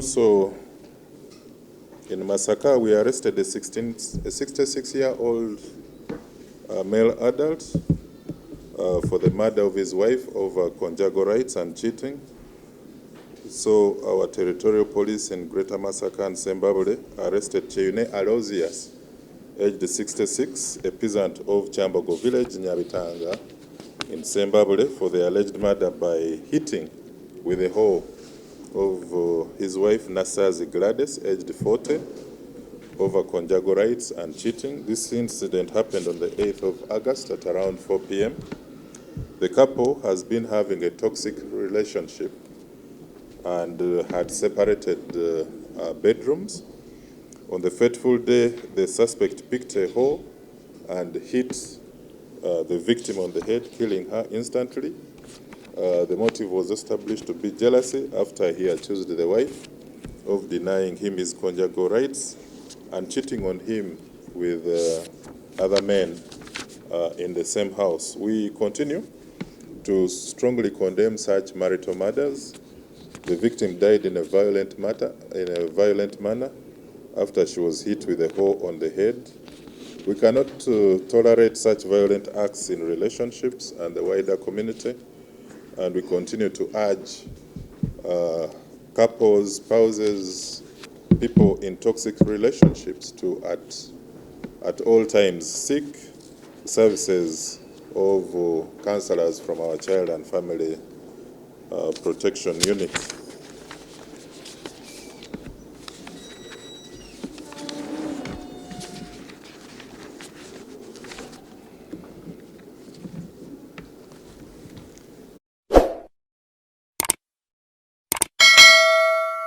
Also, in Masaka, we arrested a 66-year-old male adult for the murder of his wife over conjugal rights and cheating. So our territorial police in Greater Masaka and Zimbabwe arrested Cheyune Aloysius, aged 66, a peasant of Chambogo village, Nyabitanga, in Zimbabwe, for the alleged murder by hitting with a hoe of his wife Nasazi Gladys, aged 40, over conjugal rights and cheating. This incident happened on the 8th of August at around 4 p.m. The couple has been having a toxic relationship and had separated bedrooms. On the fateful day, the suspect picked a hoe and hit the victim on the head, killing her instantly. The motive was established to be jealousy after he accused the wife of denying him his conjugal rights and cheating on him with other men in the same house. We continue to strongly condemn such marital murders. The victim died in a violent manner after she was hit with a hoe on the head. We cannot tolerate such violent acts in relationships and the wider community, and we continue to urge couples, spouses, people in toxic relationships to at all times seek services of counselors from our Child and Family Protection Unit.